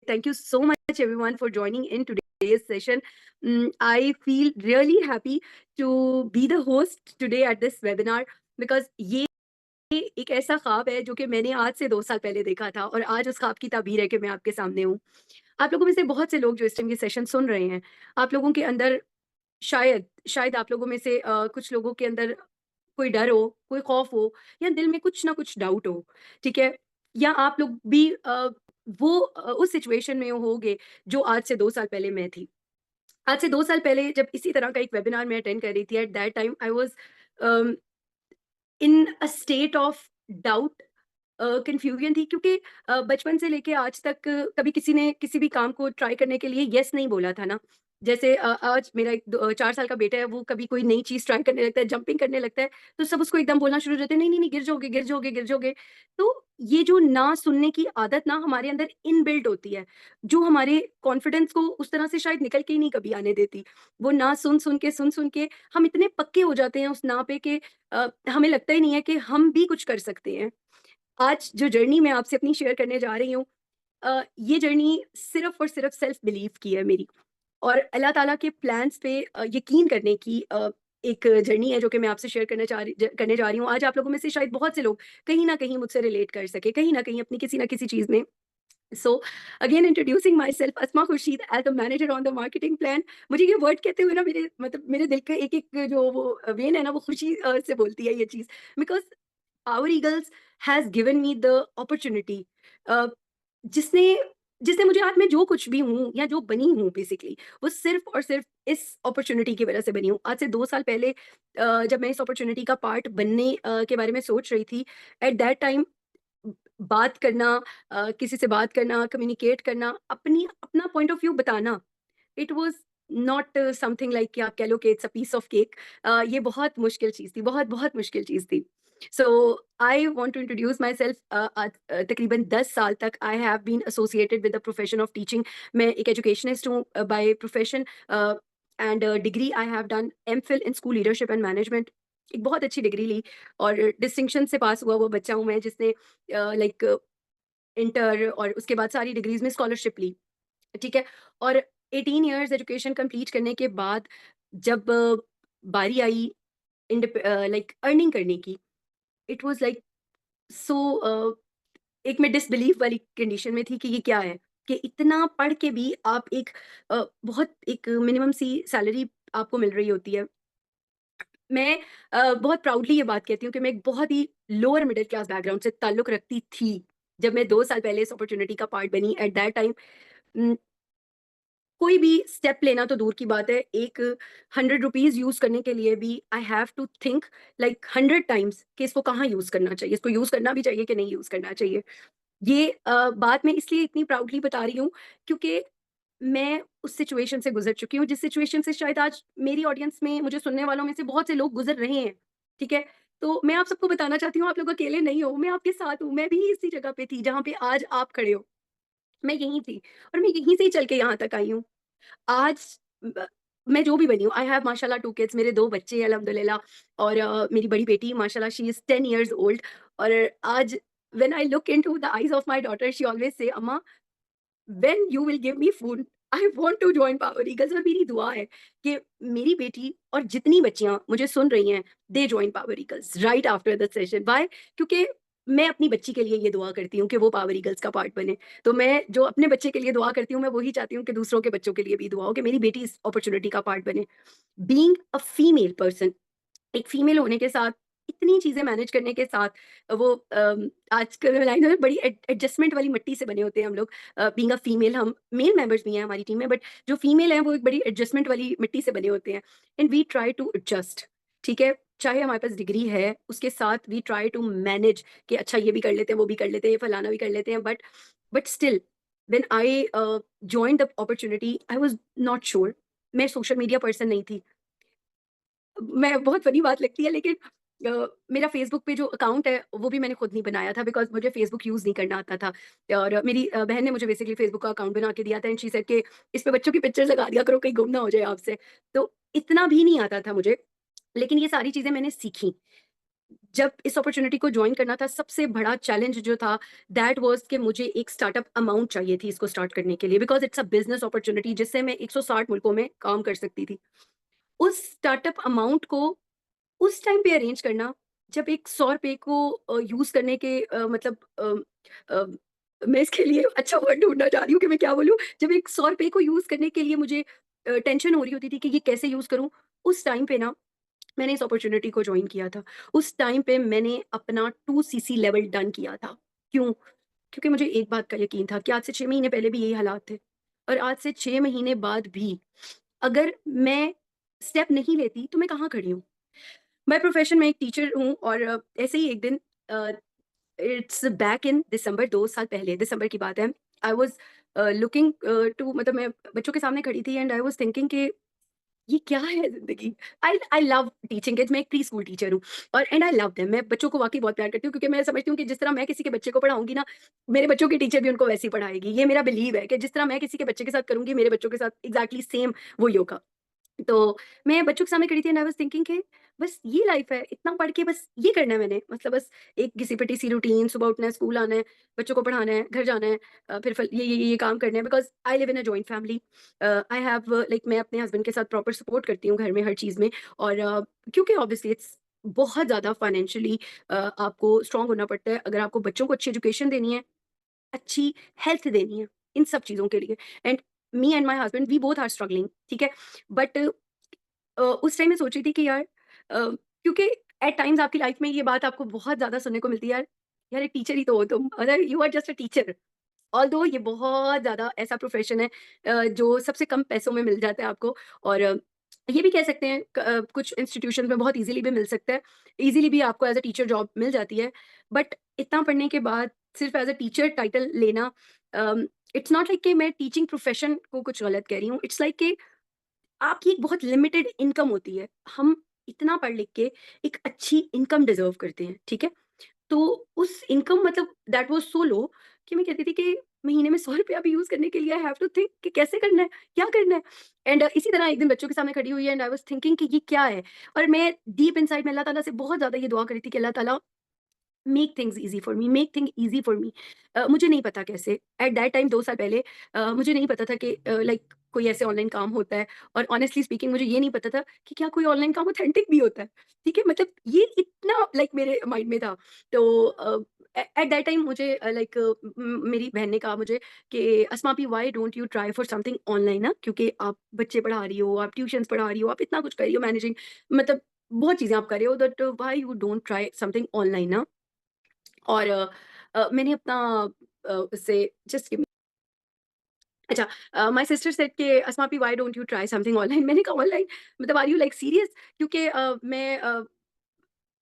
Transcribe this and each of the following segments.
Thank you so much, everyone, for joining in today's session. I feel really happy to be the host today at this webinar because ये एक ऐसा ख्वाब है जो कि मैंने आज से 2 साल पहले देखा था और आज उस ख्वाब की ताबीर है कि मैं आपके सामने हूँ। आप लोगों में से बहुत से लोग जो इस टाइम ये सेशन सुन रहे हैं, आप लोगों के अंदर शायद आप लोगों में से कुछ लोगों के अंदर कोई डर हो, कोई खौफ हो या दिल में कुछ ना कुछ डाउट हो, ठीक है? या आप लोग भी उस सिचुएशन में होगे जो आज से 2 साल पहले मैं थी। आज से 2 साल पहले जब इसी तरह का एक वेबिनार मैं अटेंड कर रही थी, eight that time I was um, in a state of doubt, confusion थी क्योंकि बचपन से लेके आज तक कभी किसी ने किसी भी काम को ट्राई करने के लिए येस नहीं बोला था ना। जैसे आज मेरा 4 साल का बेटा है, वो कभी कोई नई चीज़ ट्राई करने लगता है, जंपिंग करने लगता है, तो सब उसको एकदम बोलना शुरू हो जाते हैं, "नहीं, नहीं, नहीं, गिर जाओगे, गिर जाओगे, गिर जाओगे।" तो ये जो ना सुनने की आदत ना हमारे अंदर इनबिल्ट होती है, जो हमारे कॉन्फिडेंस को उस तरह से शायद निकल के ही नहीं कभी आने देती। वो ना सुन-सुन के हम इतने पक्के हो जाते हैं उस ना पे कि हमें लगता ही नहीं है कि हम भी कुछ कर सकते हैं। आज जो जर्नी मैं आपसे अपनी शेयर करने जा रही हूँ, ये जर्नी सिर्फ़ और सिर्फ़ सेल्फ बिलीव की है मेरी और अल्लाह ताला के प्लान्स पे यकीन करने की एक जर्नी है जो कि मैं आपसे शेयर करने जा रही हूँ। आज आप लोगों में से शायद बहुत से लोग कहीं न कहीं मुझसे रिलेट कर सकें, कहीं न कहीं अपनी किसी न किसी चीज़ में। So again introducing my self, Asma Khurshid as the manager on the marketing plan. मुझे ये वर्ड कहते हुए ना मेरे दिल का एक-एक जो वो वेन है ना, वो खुशी से बोलती है ये चीज़, because Power Eagles has given me the opportunity, uh, जिसने जिसने मुझे आज मैं जो कुछ भी हूँ या जो बनी हूँ बेसिकली, वो सिर्फ़ और सिर्फ़ इस अपॉर्च्युनिटी की वज़ह से बनी हूँ। आज से 2 साल पहले जब मैं इस अपॉर्च्युनिटी का पार्ट बनने के बारे में सोच रही थी, एट दैट टाइम बात करना, किसी से बात करना, कम्युनिकेट करना, अपना पॉइंट ऑफ व्यू बताना, it was not something like कि आप कह लो कि it's a piece of cake. ये बहुत मुश्किल चीज़ थी, बहुत मुश्किल चीज़ थी। So I want to introduce myself. तकरीबन 10 साल तक I have been associated with the profession of teaching. मैं एक एजुकेशनिस्ट हूँ by profession, and degree I have done MPhil in school leadership and management. एक बहुत अच्छी डिग्री ली और डिस्टिंक्शन से पास हुआ वो बच्चा हूँ मैं जिसने लाइक इंटर और उसके बाद सारी डिग्रीज़ में स्कॉलरशिप ली, ठीक है? और 18 इयर्स एजुकेशन कंप्लीट करने के बाद जब बारी आई लाइक अर्निंग करने की, इट वाज़ लाइक सो एक मैं डिसबिलीफ वाली कंडीशन में थी कि ये क्या है? कि इतना पढ़ के भी आप बहुत एक मिनिमम सी सैलरी आपको मिल रही होती है। मैं बहुत प्राउडली ये बात कहती हूँ कि मैं एक बहुत ही लोअर मिडल क्लास बैकग्राउंड से ताल्लुक रखती थी। जब मैं 2 साल पहले इस अपॉर्च्युनिटी का पार्ट बनी, एट दैट टाइम उम, कोई भी स्टेप लेना तो दूर की बात है, एक 100 रुपीज़ यूज़ करने के लिए भी I have to think like 100 times कि इसको कहाँ यूज़ करना चाहिए, इसको यूज़ करना भी चाहिए कि नहीं यूज़ करना चाहिए। ये बात मैं इसलिए इतनी प्राउडली बता रही हूँ क्योंकि मैं उस सिचुएशन से गुज़र चुकी हूँ, जिस सिचुएशन से शायद आज मेरी ऑडियंस में, मुझे सुनने वालों में से बहुत से लोग गुज़र रहे हैं, ठीक है? तो मैं आप सबको बताना चाहती हूँ, आप लोग अकेले नहीं हो, मैं आपके साथ हूँ, मैं भी इसी जगह पे थी जहाँ पे आज आप खड़े हो। मैं यहीं थी और मैं यहीं से ही चल के यहाँ तक आई हूँ। आज ब मैं जो भी बनी हूँ, आई हैव माशाल्लाह 2 किड्स, मेरे 2 बच्चे हैं अल्हम्दुलिल्लाह। और मेरी बड़ी बेटी माशाल्लाह शी इज़ 10 इयर्स ओल्ड। और आज when I look into the eyes of my daughter, she always say, "अम्मा, when you will give me food, I want to join Power Eagles." और मेरी दुआ है कि मेरी बेटी और जितनी बच्चियाँ मुझे सुन रही हैं, they join Power eagles right after the session. Why? क्योंकि मैं अपनी बच्ची के लिए ये दुआ करती हूँ कि वो पावर ईगल्स का पार्ट बने। तो मैं जो अपने बच्चे के लिए दुआ करती हूँ, मैं वही चाहती हूँ कि दूसरों के बच्चों के लिए भी दुआ हो कि मेरी बेटी इस अपॉर्च्युनिटी का पार्ट बने। बीइंग अ फीमेल पर्सन, एक फीमेल होने के साथ, इतनी चीज़ें मैनेज करने के साथ, वो आजकल लाइन है बड़ी एडजस्टमेंट वाली मिट्टी से बने होते हैं हम लोग। बीइंग अ फीमेल, हम मेल मेंबर्स भी हैं हमारी टीम में, बट जो फीमेल हैं वो एक बड़ी एडजस्टमेंट वाली मिट्टी से बने होते हैं। And we try to adjust, ठीक है? चाहे हमारे पास डिग्री है, उसके साथ वी ट्राई टू मैनेज कि अच्छा ये भी कर लेते हैं, वो भी कर लेते हैं, ये फलाना भी कर लेते हैं, but still when I joined the opportunity, I was not sure. मैं सोशल मीडिया पर्सन नहीं थी। मैं बहुत फ़नी बात लगती है लेकिन मेरा फ़ेसबुक पे जो अकाउंट है वो भी मैंने खुद नहीं बनाया था, बिकॉज़ मुझे फ़ेसबुक यूज़ नहीं करना आता था। और मेरी बहन ने मुझे बेसिकली फ़ेसबुक का अकाउंट बना के दिया था, एंड शी सेड कि इस पे बच्चों की पिक्चर्स लगा दिया करो, कहीं गुम ना हो जाए आपसे। तो इतना भी नहीं आता था मुझे, लेकिन ये सारी चीज़ें मैंने सीखी। जब इस अपॉर्च्युनिटी को जॉइन करना था, सबसे बड़ा चैलेंज जो था दैट वाज़ कि मुझे एक स्टार्टअप अमाउंट चाहिए थी इसको स्टार्ट करने के लिए, because it's a business opportunity जिससे मैं 160 मुल्कों में काम कर सकती थी। उस स्टार्टअप अमाउंट को उस टाइम पे अरेंज करना, जब एक ₹100 को यूज़ करने के अ, मैं इसके लिए अच्छा वर्ड ढूँढना चाह रही हूँ कि मैं क्या बोलूँ? जब एक ₹100 को यूज़ करने के लिए मुझे टेंशन हो रही होती थी कि ये कैसे यूज़ करूँ? उस टाइम पे ना मैंने इस अपॉर्च्युनिटी को जॉइन किया था। उस टाइम पे मैंने अपना 2 सीसी लेवल डन किया था। क्यों? क्योंकि मुझे एक बात का यकीन था कि आज से 6 महीने पहले भी यही हालात थे और आज से 6 महीने बाद भी अगर मैं स्टेप नहीं लेती, तो मैं कहाँ खड़ी हूँ? मैं प्रोफ़ेशन में एक टीचर हूँ और ऐसे ही एक दिन अ, इट्स बैक इन दिसंबर 2 साल पहले, दिसंबर की बात है। आई वाज़ लुकिंग टू मतलब मैं बच्चों के सामने खड़ी थी एंड आई वाज़ थिंकिंग कि ये क्या है ज़िंदगी? आई लव टीचिंग किड्स, मैं एक प्री स्कूल टीचर हूँ और एंड आई लव देम, मैं बच्चों को वाक़ई बहुत प्यार करती हूँ क्योंकि मैं समझती हूँ कि जिस तरह मैं किसी के बच्चे को पढ़ाऊँगी ना, मेरे बच्चों की टीचर भी उनको वैसे ही पढ़ाएगी। ये मेरा बिलीव है कि जिस तरह मैं किसी के बच्चे के साथ करूँगी, मेरे बच्चों के साथ एग्ज़ैक्टली सेम वही होगा। तो मैं बच्चों के सामने खड़ी थी एंड आई वाज़ थिंकिंग कि बस ये लाइफ़ है, इतना पढ़ के बस ये करना है मैंने। मतलब बस एक घिसी-पिटी सी रूटीन, सुबह उठना है, स्कूल आना है, बच्चों को पढ़ाना है, घर जाना है, फिर फल ये काम करने हैं because I live in a joint family. I have like मैं अपने हस्बैंड के साथ प्रॉपर सपोर्ट करती हूँ घर में हर चीज़ में और क्योंकि ऑब्वियसली इट्स बहुत ज़्यादा फाइनेंशियली आपको स्ट्रॉन्ग होना पड़ता है अगर आपको बच्चों को अच्छी एजुकेशन देनी है, अच्छी हेल्थ देनी है, इन सब चीज़ों के लिए and me and my husband we both are struggling, ठीक है? बट उस टाइम मैं सोच रही थी कि यार क्योंकि एट टाइम्स आपकी लाइफ में ये बात आपको बहुत ज़्यादा सुनने को मिलती है यार, यार एक टीचर ही तो हो तुम, मतलब you are just a teacher. Although ये बहुत ज़्यादा ऐसा प्रोफ़ेशन है जो सबसे कम पैसों में मिल जाता है आपको और ये भी कह सकते हैं कुछ इंस्टीट्यूशंस में बहुत ईज़िली भी मिल सकता है। ईज़िली भी आपको एज़ अ टीचर जॉब मिल जाती है। बट इतना पढ़ने के बाद सिर्फ़ एज़ अ टीचर टाइटल लेना इट्स नॉट लाइक कि मैं टीचिंग प्रोफ़ेशन को कुछ गलत कह रही हूँ। इट्स लाइक कि आपकी एक बहुत लिमिटेड इनकम होती है। हम इतना पढ़ लिख के एक अच्छी इनकम डिज़र्व करते हैं, ठीक है? तो उस इनकम मतलब दैट वाज़ सो लो कि मैं कहती थी कि महीने में ₹100 भी यूज़ करने के लिए आई हैव टू थिंक कि कैसे करना है, क्या करना है? एंड इसी तरह एक दिन बच्चों के सामने खड़ी हुई एंड आई वाज़ थिंकिंग कि ये क्या है? और मैं डीप इनसाइड में अल्लाह ताला से बहुत ज़्यादा ये दुआ कर रही थी कि अल्लाह ताला make things easy for me, make thing easy for me. मुझे नहीं पता कैसे, एट दैट टाइम 2 साल पहले मुझे नहीं पता था कि लाइक कोई ऐसे ऑनलाइन काम होता है और ऑनेस्टली स्पीकिंग मुझे ये नहीं पता था कि क्या कोई ऑनलाइन काम ऑथेंटिक भी होता है, ठीक है? मतलब ये इतना लाइक मेरे माइंड में था। तो एट दैट टाइम मुझे लाइक मेरी बहन ने कहा मुझे कि Asma why don't you try for something online ना, क्योंकि आप बच्चे पढ़ा रही हो, आप ट्यूशन्स पढ़ा रही हो, आप इतना कुछ कर रही हो मैनेजिंग, मतलब बहुत चीज़ें आप कर रहे हो that why you don't try something online ना। और मैंने अपना उससे जस्ट गिव मी अच्छा माय सिस्टर सेड कि Asma P why don't you try something online. मैंने कहा ऑनलाइन मतलब आर यू लाइक सीरियस? क्योंकि मैं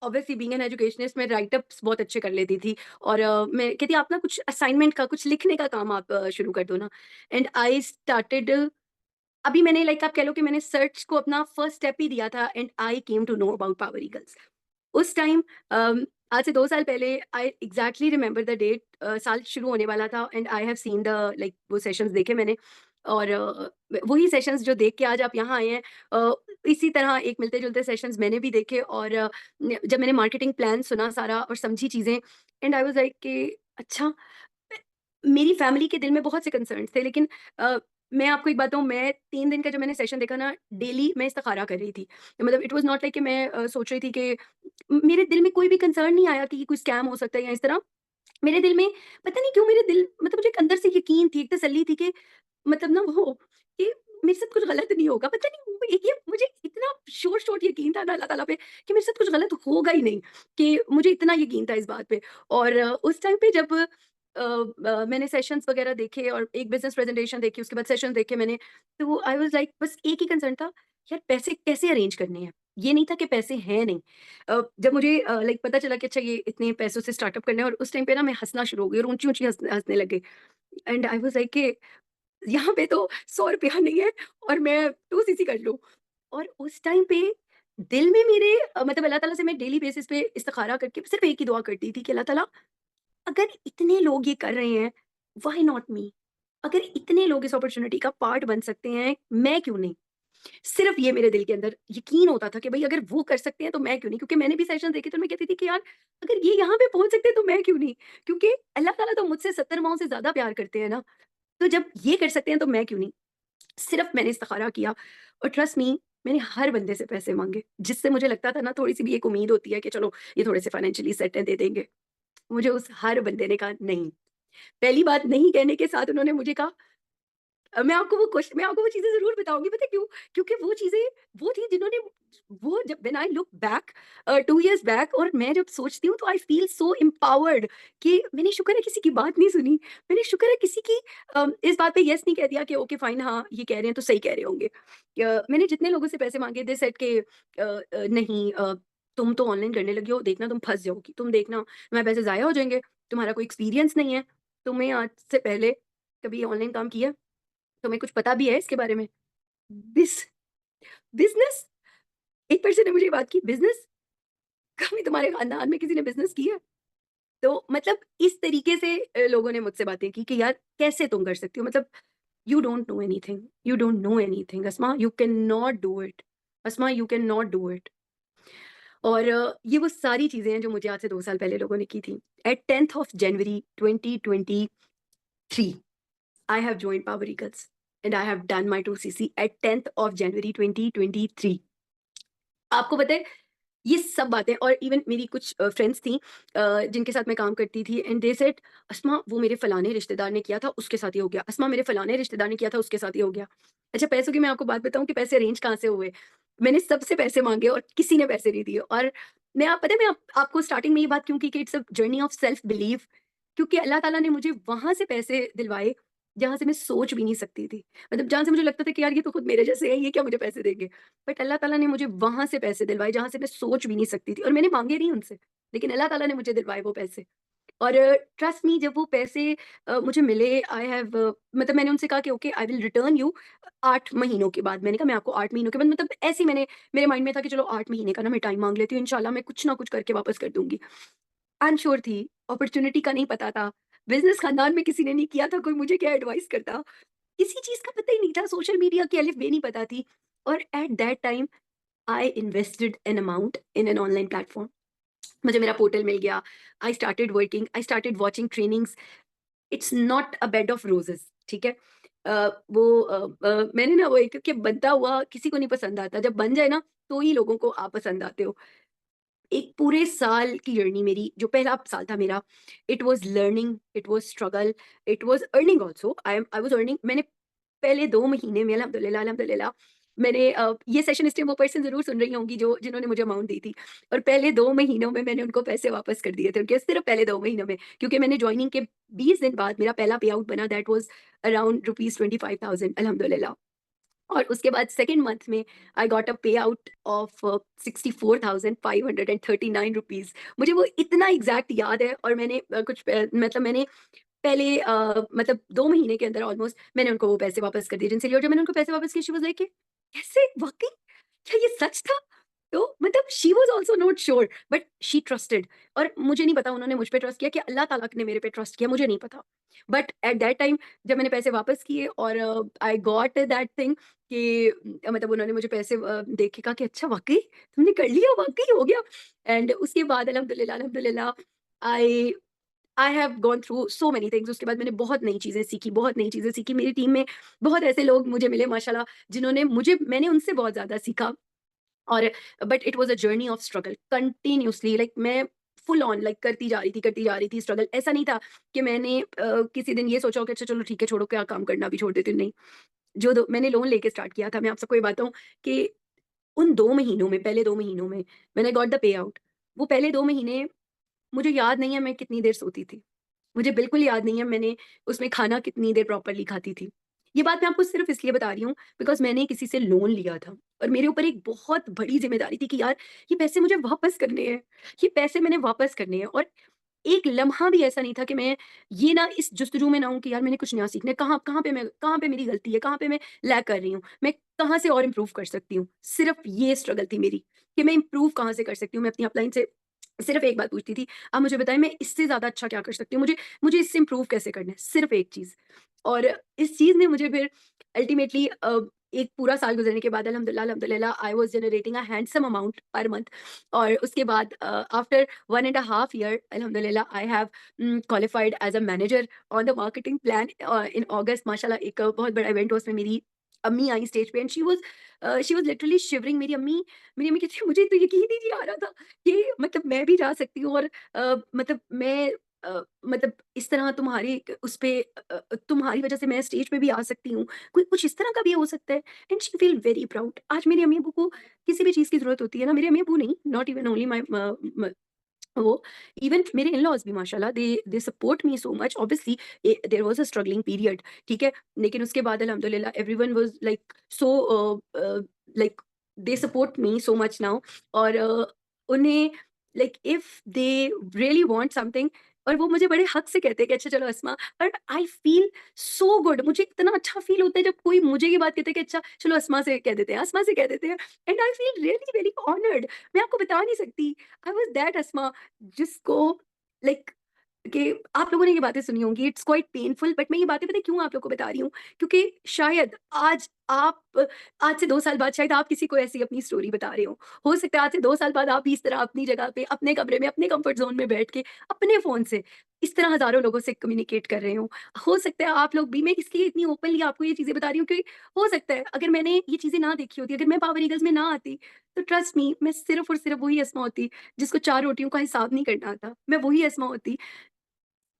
ऑब्वियसली बीइंग एन एजुकेशनिस्ट मैं राइटअप्स बहुत अच्छे कर लेती थी और मैं कहती आप ना कुछ असाइनमेंट का कुछ लिखने का काम आप शुरू कर दो ना। एंड आई स्टार्टेड अभी मैंने लाइक आप कह लो कि मैंने सर्च को अपना फर्स्ट स्टेप ही दिया था and I came to know about Power Eagles. उस टाइम आज से 2 साल पहले I exactly remember the date साल शुरू होने वाला था and I have seen the like वो सेशंस देखे मैंने और वही सेशंस जो देख के आज आप यहाँ आए हैं इसी तरह एक मिलते-जुलते सेशंस मैंने भी देखे और जब मैंने मार्केटिंग प्लान सुना सारा और समझी चीज़ें एंड आई वाज़ लाइक कि अच्छा मेरी फैमिली के दिल में बहुत से कंसर्न्स थे लेकिन मैं आपको एक बात बताऊँ मैं 3 दिन का जब मैंने सेशन देखा ना डेली मैं इस्तिखारा कर रही थी। मतलब इट वाज़ नॉट लाइक कि मैं सोच रही थी कि मेरे दिल में कोई भी कंसर्न नहीं आया कि कोई स्कैम हो सकता है या इस तरह। मेरे दिल में पता नहीं क्यों मेरे दिल मतलब मुझे एक अंदर से यकीन थी, एक तसल्ली थी कि मतलब ना वो कि मेरे साथ कुछ गलत नहीं होगा। पता नहीं वो एक ये मुझे इतना श्योर यकीन था ना अल्लाह ताला पे कि मेरे साथ कुछ गलत होगा ही नहीं, कि मुझे इतना यकीन था इस बात पे। और उस टाइम पे जब मैंने सेशंस वगैरह देखे और एक बिज़नेस प्रेज़ेंटेशन देखी, उसके बाद सेशन देखे मैंने, तो आई वाज़ लाइक बस एक ही कंसर्न था, यार पैसे कैसे अरेंज करने हैं? ये नहीं था कि पैसे हैं नहीं। जब मुझे लाइक पता चला कि अच्छा ये इतने पैसों से स्टार्टअप करना है और उस टाइम पे ना मैं हँसना शुरू हो गई और ऊँची-ऊँची हँसने लग गई। एंड आई वाज़ लाइक कि यहाँ पे तो ₹100 नहीं है और मैं 2 सीसी कर लूँ। और उस टाइम पे दिल में मेरे मतलब अल्लाह ताला से मैं डेली बेसिस पे इस्तिखारा करके सिर्फ़ एक ही दुआ करती थी कि अल्लाह ताला अगर इतने लोग ये कर रहे हैं, व्हाई नॉट मी? अगर इतने लोग इस अपॉर्च्युनिटी का पार्ट बन सकते हैं, मैं क्यों नहीं? सिर्फ ये मेरे दिल के अंदर यकीन होता था कि भाई अगर वो कर सकते हैं तो मैं क्यों नहीं? क्योंकि मैंने भी सेशन देखे तो मैं कहती थी कि यार अगर ये यहाँ पे पहुँच सकते हैं तो मैं क्यों नहीं? क्योंकि अल्लाह ताला तो मुझसे 70 माओं से ज़्यादा प्यार करते हैं ना, तो जब ये कर सकते हैं तो मैं क्यों नहीं? सिर्फ मैंने इस्तिखारा किया और ट्रस्ट मी मैंने हर बंदे से पैसे माँगे, जिससे मुझे लगता था ना थोड़ी-सी भी एक उम्मीद होती है कि चलो ये थोड़े से फाइनेंशियली सेट हैं, दे देंगे। मुझे उस हर बंदे ने कहा नहीं। पहली बात नहीं कहने के साथ उन्होंने मुझे कहा मैं आपको वो चीज़ें ज़रूर बताऊँगी, पता है क्यों? क्योंकि वो चीज़ें वो थी जिन्होंने वो जब when I look back 2 years back और मैं जब सोचती हूँ तो आई फील सो एम्पावर्ड कि मैंने शुक्र है किसी की बात नहीं सुनी। मैंने शुक्र है किसी की इस बात पे येस नहीं कह दिया कि ओके फाइन हाँ, ये कह रहे हैं तो सही कह रहे होंगे। मैंने जितने लोगों से पैसे माँगे दे सेड कि नहीं तुम तो ऑनलाइन करने लगी हो, देखना तुम फँस जाओगी। तुम देखना तुम्हारे पैसे ज़ाया हो जाएँगे, तुम्हारा कोई एक्सपीरियंस नहीं है, तुम्हें आज से पहले कभी ऑनलाइन काम किया? तुम्हें कुछ पता भी है इसके बारे में? बिस बिज़नेस? एक पर्सन ने मुझे ये बात की बिज़नेस? कभी तुम्हारे खानदान में किसी ने बिज़नेस किया है? तो मतलब इस तरीके से लोगों ने मुझसे बातें की कि यार कैसे तुम कर सकती हो? मतलब you don't know anything, you don't know anything Asma, you can not do it. Asma you can not do it. और ये वो सारी चीज़ें हैं जो मुझे आज से 2 साल पहले लोगों ने की थी। At 10th of January 2023 I have joined Power Eagles and I have done my 2cc at 10th of January 2023। आपको पता है ये सब बातें और इवन मेरी कुछ फ्रेंड्स थी जिनके साथ मैं काम करती थी एंड दे सेड अस्मा वो मेरे फलाने रिश्तेदार ने किया था उसके साथ ये हो गया, अस्मा मेरे फलाने रिश्तेदार ने किया था उसके साथ ये हो गया। अच्छा पैसों की मैं आपको बात बताऊं कि पैसे अरेंज कहाँ से हुए। मैंने सबसे पैसे मांगे और किसी ने पैसे नहीं दिए। और मैं आप पता है मैं आपको स्टार्टिंग में ये बात क्यों की कि it's a journey of self believe, क्योंकि अल्लाह ताला ने मुझे वहां से पैसे दिलवाए जहां से मैं सोच भी नहीं सकती थी। मतलब जहां से मुझे लगता था कि यार ये तो खुद मेरे जैसे है, ये क्या मुझे पैसे देंगे। बट अल्लाह ताला ने मुझे वहाँ से पैसे दिलवाए जहाँ से मैं सोच भी नहीं सकती थी और मैंने माँगे नहीं उनसे, लेकिन अल्लाह ताला ने मुझे दिलवाए वो पैसे। और ट्रस्ट मी जब वो पैसे मुझे मिले आई हैव मतलब मैंने उनसे कहा कि okay I will return you 8 महीनों के बाद। मैंने कहा मैं आपको 8 महीनों के बाद मतलब ऐसे ही मैंने मेरे माइंड में था कि चलो 8 महीने का ना मैं टाइम माँग लेती हूँ, इंशाल्लाह मैं कुछ ना कुछ करके वापस कर दूँगी। अनश्योर थी, अपॉर्च्युनिटी का नहीं पता था, बिज़नेस खानदान में किसी ने नहीं किया था, कोई मुझे क्या एडवाइस करता। किसी चीज़ का पता ही नहीं था, सोशल मीडिया की अलिफ बे नहीं पता थी। और eight that time I invested an amount in an online platform. मुझे मेरा पोर्टल मिल गया। I started working, I started watching trainings. It's not a bed of roses, ठीक है। मैंने ना वो एक कि बनता हुआ किसी को नहीं पसंद आता, जब बन जाए ना तो ही लोगों को आप पसंद आते हो। एक पूरे साल की जर्नी मेरी जो पहला साल था मेरा, it was learning, it was struggle, it was earning also. I was earning. मैंने पहले 2 महीने में अल्हम्दुलिल्लाह अल्हम्दुलिल्लाह मैंने ये सेशन इसलिए वो पर्सन ज़रूर सुन रही होंगी जो जिन्होंने मुझे अमाउंट दी थी। और पहले 2 महीनों में मैंने उनको पैसे वापस कर दिए थे, उनके सिर्फ़ पहले 2 महीनों में। क्योंकि मैंने जॉइनिंग के 20 दिन बाद मेरा पहला पे आउट बना, दैट वाज़ अराउंड रुपीज़ 25,000 अल्हम्दुलिल्लाह। और उसके बाद सेकंड मंथ में आई गॉट अ पे आउट ऑफ 64,539 रुपीज़। मुझे वो इतना एग्ज़ैक्ट याद है। और मैंने मतलब मैंने पहले मतलब 2 महीने के अंदर ऑलमोस्ट मैंने उनको वो पैसे वापस कर दिए जिनसे लिए। और जब मैंने उनको पैसे वापस किए शी वाज़ लाइक कि कैसे? वाक़ई? क्या ये सच था? तो मतलब she was also not sure but she trusted. और मुझे नहीं पता उन्होंने मुझ पे ट्रस्ट किया कि अल्लाह ताला ने मेरे पे ट्रस्ट किया, मुझे नहीं पता। बट एट दैट टाइम जब मैंने पैसे वापस किए और आई गॉट दैट थिंग कि मतलब उन्होंने मुझे पैसे देख के कहा कि अच्छा वाक़ई तुमने कर लिया, वाक़ई हो गया। एंड उसके बाद अल्हम्दुलिल्लाह अल्हम्दुलिल्लाह I I have gone through so many things. उसके बाद मैंने बहुत नई चीज़ें सीखी, बहुत नई चीज़ें सीखी। मेरी टीम में बहुत ऐसे लोग मुझे मिले माशाल्लाह जिन्होंने मैंने उनसे बहुत ज़्यादा सीखा। और but it was a journey of struggle continuously. Like मैं फुल ऑन लाइक करती जा रही थी स्ट्रगल। ऐसा नहीं था कि मैंने किसी दिन ये सोचा हो कि अच्छा चलो ठीक है छोड़ो, क्या काम करना अभी छोड़ देती हूँ, नहीं। जो दो मैंने लोन लेके स्टार्ट किया था, मैं आप सबको ये बताऊँ कि उन 2 महीनों में, पहले 2 महीनों में when I got the pay out, वो पहले 2 महीने मुझे याद नहीं है मैं कितनी देर सोती थी। मुझे बिल्कुल याद नहीं है मैंने उसमें खाना कितनी देर प्रॉपर्ली खाती थी। ये बात मैं आपको सिर्फ़ इसलिए बता रही हूँ बिकॉज़ मैंने किसी से लोन लिया था और मेरे ऊपर एक बहुत बड़ी ज़िम्मेदारी थी कि यार ये पैसे मुझे वापस करने हैं। ये पैसे मैंने वापस करने हैं। और एक लम्हा भी ऐसा नहीं था कि मैं ये ना इस जुस्तजू में ना हूँ कि यार मैंने कुछ नया सीखना है। कहाँ पे मेरी गलती है, कहाँ पे मैं लैग कर रही हूँ, मैं कहाँ से और इम्प्रूव कर सकती हूँ। सिर्फ़ ये स्ट्रगल थी मेरी कि मैं इम्प्रूव कहाँ से कर सकती हूँ। मैं अपनी अपलाइन से सिर्फ़ एक बात पूछती थी, आप मुझे बताएँ मैं इससे ज़्यादा अच्छा क्या कर सकती हूँ? मुझे इससे इम्प्रूव कैसे करना है? सिर्फ़ एक चीज़। और इस चीज़ ने मुझे फिर अल्टीमेटली एक पूरा साल गुजरने के बाद अल्हम्दुलिल्लाह I was generating a handsome amount per month. और उसके बाद after 1 and a half year अल्हम्दुलिल्लाह I have qualified as a manager on the marketing plan in August. माशाल्लाह एक बहुत बड़ा इवेंट हुआ, उसमें मेरी अम्मी आई स्टेज पे and she was literally shivering. मेरी अम्मी कहती है, मुझे तो यकीन ही नहीं आ रहा था कि मतलब मैं भी जा सकती हूँ, और मतलब मैं मतलब इस तरह उस पे तुम्हारी वजह से मैं स्टेज पे भी आ सकती हूँ। कोई कुछ इस तरह का भी हो सकता है। And she feel very proud. आज मेरी अम्मी-अब्बू को किसी भी चीज़ की ज़रूरत होती है ना, मेरे अम्मी-अब्बू नहीं, नॉट इवन ओनली माय म वो इवन मेरे इन-लॉज़ भी माशाल्लाह they support me so much. Obviously there was a struggling period, ठीक है? लेकिन उसके बाद अल्हम्दुलिल्लाह everyone was like so like they support me so much now. और उन्हें like if they really want something, और वो मुझे बड़े हक से कहते हैं कि अच्छा चलो अस्मा। और आई फील सो गुड। मुझे इतना अच्छा फील होता है जब कोई मुझे ये बात कहता है कि अच्छा चलो अस्मा से कह देते हैं, अस्मा से कह देते हैं। And I feel really very honoured. मैं आपको बता नहीं सकती। आई वाज़ दैट अस्मा जिसको लाइक कि आप लोगों ने ये बातें सुनी होंगी, इट्स क्वाइट पेनफुल, बट मैं ये बातें पता है क्यों आप लोग को बता रही हूँ? क्योंकि शायद आज से 2 साल बाद शायद आप किसी को ऐसी अपनी स्टोरी बता रहे हो। हो सकता है आज से 2 साल बाद आप भी इस तरह अपनी जगह पे, अपने कमरे में, अपने कम्फर्ट ज़ोन में बैठ के, अपने फ़ोन से इस तरह हज़ारों लोगों से कम्युनिकेट कर रहे हो। हो सकता है आप लोग भी, मैं इसलिए इतनी ओपनली आपको ये चीज़ें बता रही हूँ, क्योंकि हो सकता है अगर मैंने ये चीज़ें ना देखी होती, अगर मैं पावर ईगल्स में ना आती, तो ट्रस्ट मी मैं सिर्फ़ और सिर्फ़ वही अस्मा होती जिसको 4 रोटियों का हिसाब नहीं करना आता। मैं वही अस्मा होती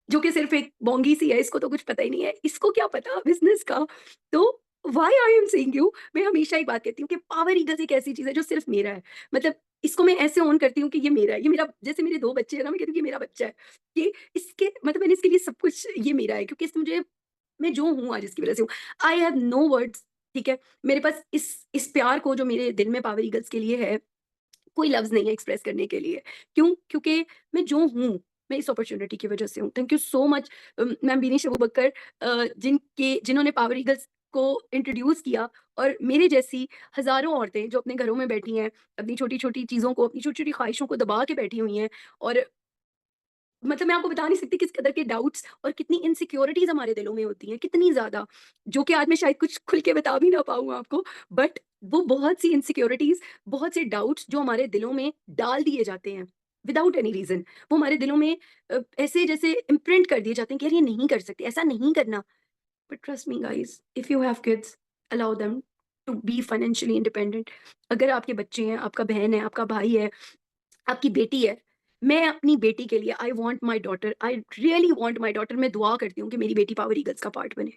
जो कि सिर्फ़ एक बोंगी सी है, इसको तो कुछ पता ही नहीं है, इसको क्या पता बिज़नेस का। तो why I am saying you, मैं हमेशा एक बात कहती हूँ कि पावर ईगल्स एक ऐसी चीज़ है जो सिर्फ़ मेरा है। मतलब इसको मैं ऐसे ऑन करती हूँ कि ये मेरा है, ये मेरा, जैसे मेरे 2 बच्चे हैं ना, मैं कहती हूँ ये मेरा बच्चा है। ये इसके मतलब मैंने इसके लिए सब कुछ, ये मेरा है, क्योंकि इसने मुझे, मैं जो हूँ आज इसकी वज़ह से हूँ। आई हैव नो वर्ड्स, ठीक है? मेरे पास इस प्यार को जो मेरे दिल में पावर ईगल्स के लिए है, कोई लफ्ज़ नहीं है एक्सप्रेस करने के लिए। क्यों? क्योंकि मैं जो हूँ, मैं इस अपॉर्च्युनिटी की वज़ह से हूँ। Thank you so much ma'am Binish Abu Bakar, जिन्होंने पावर ईगल्स को इंट्रोड्यूस किया, और मेरे जैसी हज़ारों औरतें जो अपने घरों में बैठी हैं, अपनी छोटी-छोटी चीज़ों को, अपनी छोटी-छोटी ख़्वाहिशों को दबा के बैठी हुई हैं। और मतलब मैं आपको बता नहीं सकती किस कदर के डाउट्स और कितनी इनसिक्योरिटीज़ हमारे दिलों में होती हैं, कितनी ज़्यादा, जो कि आज मैं शायद कुछ खुल के बता भी ना पाऊँ आपको। बट वो बहुत सी इनसिक्योरिटीज़, बहुत से डाउट्स जो हमारे दिलों में डाल दिए जाते हैं विदाउट एनी रीज़न, वो हमारे दिलों में ऐसे जैसे इम्प्रिंट कर दिए जाते हैं कि यार ये नहीं कर सकते, ऐसा नहीं करना। But trust me guys, if you have kids, allow them to be financially independent. अगर आपके बच्चे हैं, आपका बहन है, आपका भाई है, आपकी बेटी है। मैं अपनी बेटी के लिए, I want my daughter, I really want my daughter, मैं दुआ करती हूँ कि मेरी बेटी पावर ईगल्स का पार्ट बने।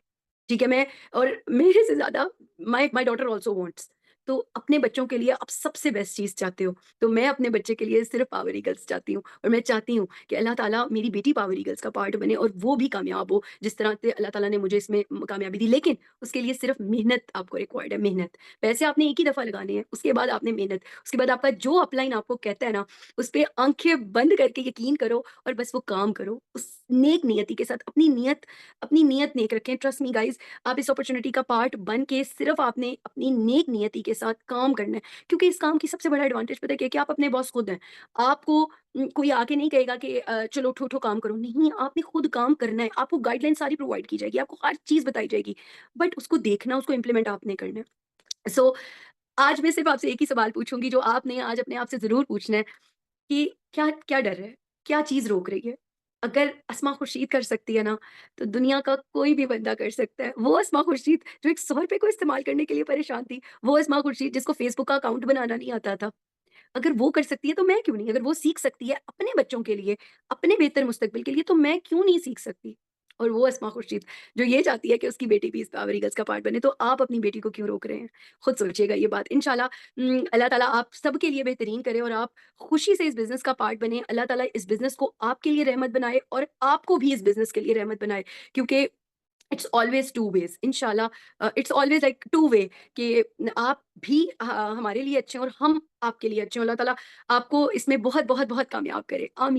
ठीक है? मैं, और मेरे से ज़्यादा my my daughter also wants. तो अपने बच्चों के लिए आप सबसे बेस्ट चीज़ चाहते हो, तो मैं अपने बच्चे के लिए सिर्फ़ पावर ईगल्स चाहती हूँ, और मैं चाहती हूँ कि अल्लाह ताला मेरी बेटी पावर ईगल्स का पार्ट बने और वो भी कामयाब हो, जिस तरह से अल्लाह ताला ने मुझे इसमें कामयाबी दी। लेकिन उसके लिए सिर्फ़ मेहनत आपको रिक्वायर्ड है, मेहनत। पैसे आपने एक ही दफ़ा लगाने हैं, उसके बाद आपने मेहनत, उसके बाद आपका जो अपलाइन आपको कहता है ना, उस पे आँखें बंद करके यकीन करो और बस वो काम करो। उस नेक नियति के साथ, अपनी नीयत नेक रखें। ट्रस्ट मी गाइज़, आप इस अपॉर्च्युनिटी का पार्ट बन के सिर्फ़ आपने अपनी नेक नियति के साथ काम करना है। क्योंकि इस काम की सबसे बड़ा एडवांटेज पता है क्या है? कि आप अपने बॉस खुद हैं। आपको कोई आके नहीं कहेगा कि चलो उठो-उठो काम करो। नहीं, आपने खुद काम करना है। आपको गाइडलाइन सारी प्रोवाइड की जाएगी, आपको हर चीज़ बताई जाएगी। बट उसको देखना, उसको इम्प्लीमेंट आपने करना है। सो आज मैं सिर्फ़ आपसे एक ही सवाल पूछूँगी, जो आपने आज अपने आप से ज़रूर पूछना है, कि क्या क्या डर है? क्या चीज़ रोक रही है? अगर अस्मा खुर्शीद कर सकती है ना, तो दुनिया का कोई भी बंदा कर सकता है। वो अस्मा खुर्शीद जो एक ₹100 को इस्तेमाल करने के लिए परेशान थी, वो अस्मा खुर्शीद जिसको फ़ेसबुक का अकाउंट बनाना नहीं आता था। अगर वो कर सकती है तो मैं क्यों नहीं? अगर वो सीख सकती है अपने बच्चों के लिए, अपने बेहतर मुस्तकबिल के लिए, तो मैं क्यों नहीं सीख सकती? और वो अस्मा खुर्शीद जो ये चाहती है कि उसकी बेटी भी इस पावर ईगल्स का पार्ट बने, तो आप अपनी बेटी को क्यों रोक रहे हैं? खुद सोचिएगा ये बात। इंशाल्लाह अल्लाह ताला आप सबके लिए बेहतरीन करे और आप खुशी से इस बिज़नेस का पार्ट बने। अल्लाह ताला इस बिज़नेस को आपके लिए रहमत बनाए और आपको भी इस बिज़नेस के लिए रहमत बनाए, क्योंकि इट्स ऑलवेज़ टू वेज़ इंशाल्लाह। It's always like two way, कि आप भी हमारे लिए अच्छे हैं और हम आपके लिए अच्छे हों। अल्लाह ताला आपको इसमें बहुत, बहुत, बहुत कामयाब करे। आमीन।